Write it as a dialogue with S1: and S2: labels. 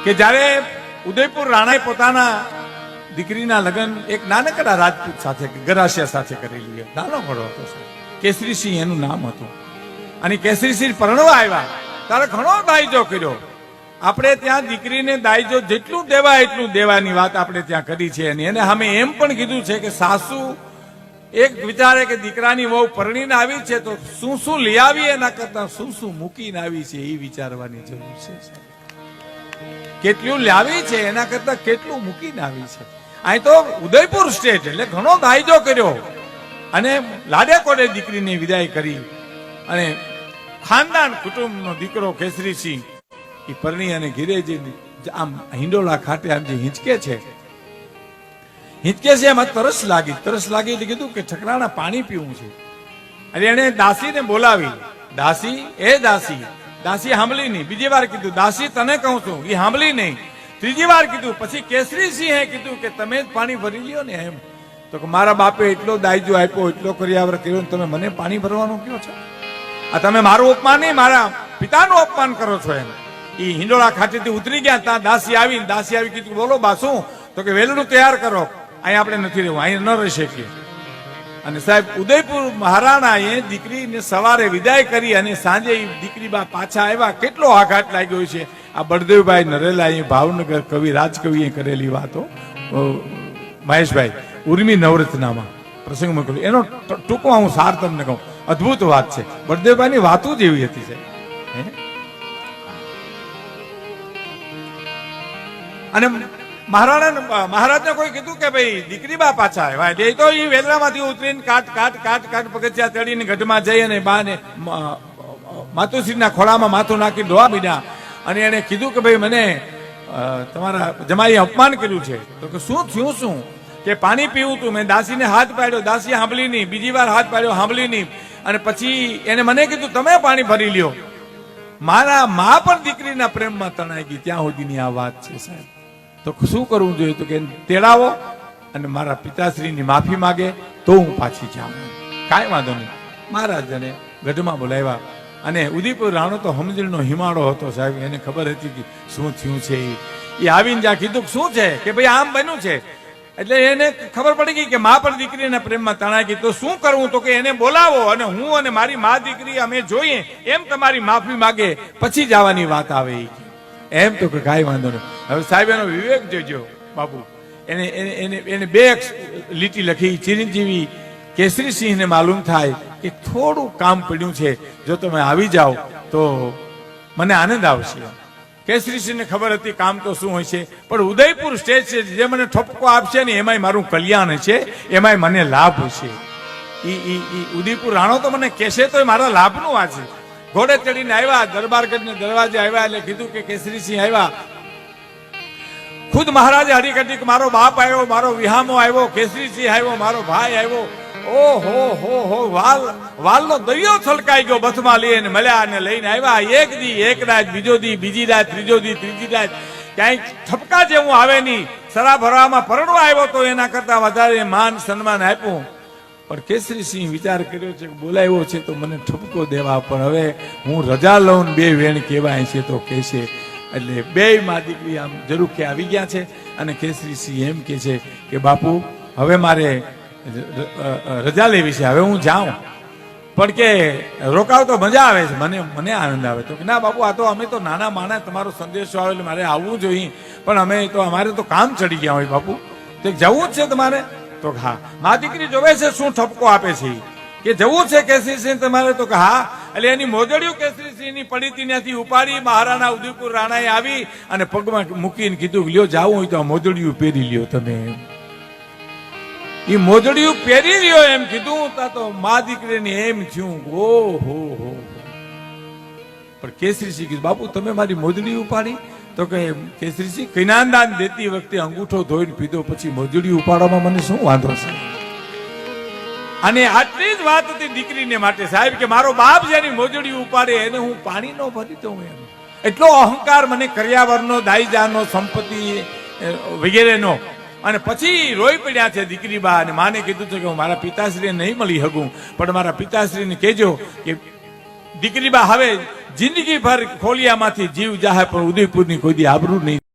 S1: કે જ્યારે ઉદયપુર રાણાએ પોતાના દીકરીના લગ્ન એક નાનકડા રાજપૂત સાથે ગરાસિયા સાથે કરેલી, નાનો ઘડો હતો, કેસરીસિંહ એનું નામ હતું. અને કેસરીસિંહ પરણવા આવ્યા ત્યારે ઘણો દાયજો કર્યો. આપણે ત્યાં દીકરીને દાયજો જેટલું દેવાય એટલું દેવાની વાત આપણે ત્યાં કરી છે. અને એને અમે એમ પણ કીધું છે કે સાસુ એક વિચારે કે દીકરાની વહુ પરણીને આવી છે તો શું શું લઈ આવી એના કરતા શું શું મૂકીને આવી છે એ વિચારવાની જરૂર છે. કેટલું લાવી છે એના કરતા કેટલું મૂકીને આવી છે. અહીં તો ઉદયપુર સ્ટેટ એટલે ઘણો દાયજો કર્યો અને લાડે કોડે દીકરીને વિદાય કરી. અને ખાનદાન કુટુંબનો દીકરો કેસરીસિંહ એ પરણી અને ઘીરે જઈને આમ હિંડોળા ખાતે આમ જે હિંચકે છે એમાં તરસ લાગી એટલે કીધું કે ઠકરાણા પાણી પીવું છે. અને એને દાસીને બોલાવી. દાસી દાસી સાંભળી નહીં. બીજી વાર કીધું દાસી તને કહું છું, એ સાંભળી નહીં. ત્રીજી વાર કીધું. પછી કેસરીસિંહે કીધું કે તમે જ પાણી ભરી લ્યો ને એમ. તો કે મારા બાપે એટલો દાયજો આપ્યો, એટલો કર્યાવર કર્યો, તમે મને પાણી ભરવાનું કહો છો? આ તમે મારું અપમાન નહીં, મારા પિતાનું અપમાન કરો છો એમ. એ હિંડોળા ખાટેથી ઉતરી ગયા. ત્યાં દાસી આવી કીધું બોલો બાસુ? તો કે વેલણું તૈયાર કરો, અહીંયા આપણે નથી રહેવું, અહીંયા ન રહી શકીએ. અને સાહેબ ઉદયપુર મહારાણાએ દીકરીને સવારે વિદાય કરી અને સાંજે દીકરી બા પાછા આવ્યા. કેટલો આઘાત લાગ્યો છે. આ બળદેવભાઈ નરેલા ભાવનગર કવિ રાજકવિએ કરેલી વાતો મહેશભાઈ ઉર્મી નવરત્નામાં પ્રસંગમાં કર્યું. એનો ટૂંકમાં હું સાર તમને કહું, અદભુત વાત છે. બળદેવભાઈની વાતો જ એવી હતી સાહેબ. અને મહારાજને કોઈ કીધું કે ભાઈ દીકરી બા પાછા આવ્યા એટલે તો એ વેલરામાંથી ઉતરીને કાટ પગથિયા ચડીને ગઢમાં જઈ અને બાને માતુશ્રીના ખોળામાં માથું નાખી દોવા બીધા. અને એને કીધું કે ભાઈ મને તમારા જમાઈએ અપમાન કર્યું છે. તો કે શું થયું? શું કે પાણી પીવું તું. મેં દાસીને હાથ પાડ્યો, દાસી સાંભળી નહીં. બીજી વાર હાથ પાડ્યો, સાંભળી નહીં. અને પછી એને મને કીધું તમે પાણી ભરી લ્યો. મારા મા પણ દીકરીના પ્રેમમાં તણાઈ ગઈ. ત્યાં સુધીની આ વાત છે સાહેબ. તો શું કરવું જોઈએ? તો કે તેડાવો અને મારા પિતાશ્રીની માફી માગે તો હું પાછી જાઉં. કાંઈ વાંધો નહીં. મહારાજને ગઢમાં બોલાવ્યા. અને ઉદયપુર રાણો તો સમજણનો હિમાળો હતો સાહેબ. એને ખબર હતી કે શું થયું છે. એ આવીને જ્યાં કીધું શું છે કે ભાઈ આમ બન્યું છે. એટલે એને ખબર પડી ગઈ કે મા પણ દીકરીના પ્રેમમાં તણાઈ ગઈ. તો શું કરવું? તો કે એને બોલાવો અને હું અને મારી મા દીકરી અમે જોઈએ એમ તમારી માફી માગે પછી જવાની વાત આવે એમ. તો કે કાંઈ વાંધો નહીં. હવે સાહેબ એનો વિવેક જોજો બાપુ. એને બે લીટી લખી. ચિરંજીવી કેસરીસિંહને માલુમ થાય કે થોડું કામ પડ્યું છે, જો તમે આવી જાઓ તો મને આનંદ આવશે. કેસરીસિંહને ખબર હતી કામ તો શું હોય છે, પણ ઉદયપુર સ્ટેજ છે જે મને ઠપકો આપશે ને એમાંય મારું કલ્યાણ છે, એમાંય મને લાભ છે. ઉદયપુર રાણો તો મને કહેશે તો મારા લાભનું આ છે. ઘોડે ચડીને આવ્યા, દરબારગઢને દરવાજે આવ્યા એટલે કીધું કે કેસરીસિંહ આવ્યા. ખુદ મહારાજે હરીકટી કે મારો બાપ આવ્યો, મારો વિહામો આવ્યો, કેસરીસિંહ આવ્યો, મારો ભાઈ આવ્યો. ઓહો વાલનો દરિયો છલકાઈ ગયો. બસમાં લઈને મળ્યા અને લઈને આવ્યા. એક દી એક રાત, બીજો દી બીજી રાત, ત્રીજો દી ત્રીજી રાત. ક્યાંય ઠપકા જેવું આવે નહીં. સરા ભરવામાં પરણવા આવ્યો તો એના કરતા વધારે માન સન્માન આપ્યું. પણ કેસરીસિંહ વિચાર કર્યો છે કે બોલાવ્યો છે તો મને ઠપકો દેવા, પણ હવે હું રજા લઉં બે વેણ કહેવાય છે તો કહેશે. એટલે બે માં દીકરી આમ જરૂર કે આવી ગયા છે. અને કેસરીસિંહ એમ કે છે કે બાપુ હવે મારે રજા લેવી છે, હવે હું જાઉં. પણ કે રોકાવ તો મજા આવે છે, મને આનંદ આવે. તો ના બાપુ આ તો અમે તો નાના માણસ, તમારો સંદેશો આવે એટલે મારે આવવું જોઈએ, પણ અમારે તો કામ ચડી ગયા હોય બાપુ. તો જવું જ છે તમારે? તો હા. મા દીકરી જોવે છે શું ઠપકો આપે છે કે જવું છે કેસરીસિંહ તમારે? તો કે હા. એટલે એની મોજડીઓ કેસરીસિંહની પડી ત્યાંથી ઉપાડી મહારાણા ઉદયપુર રાણાએ આવી અને પગમાં મૂકીને કીધું લ્યો જાવું હોય તો આ મોજડીઓ પહેરી લ્યો તમે. એ મોજડીઓ પહેરી લ્યો એમ કીધું. તો મા દીકરીને એમ થયું ઓહો. પણ કેસરીસિંહ કીધું બાપુ તમે મારી મોજડી ઉપાડી? તો કે કેસરીસિંહ કન્યાદાન દેતી વખતે અંગૂઠો ધોઈને પીધો, પછી મોજડી ઉપાડવામાં મને શું વાંધો છે? અને આટલી જ વાત હતી દીકરીને માટે સાહેબ કે મારો બાપ જેની મોજડી ઉપાડે એને હું પાણી નો ભરી દઉં એમ. એટલો અહંકાર મને કર્યાવરનો, દાઈજાનો, સંપત્તિ વગેરેનો. અને પછી રોઈ પડ્યા છે દીકરી બા. અને માને કીધું છે કે હું મારા પિતાશ્રીને નહીં મળી શકું, પણ મારા પિતાશ્રીને કહેજો કે દીકરી બા હવે જિંદગી ભર ખોલિયામાંથી જીવ જાહે પણ ઉદયપુરની કોઈ દી આબરૂ નહીં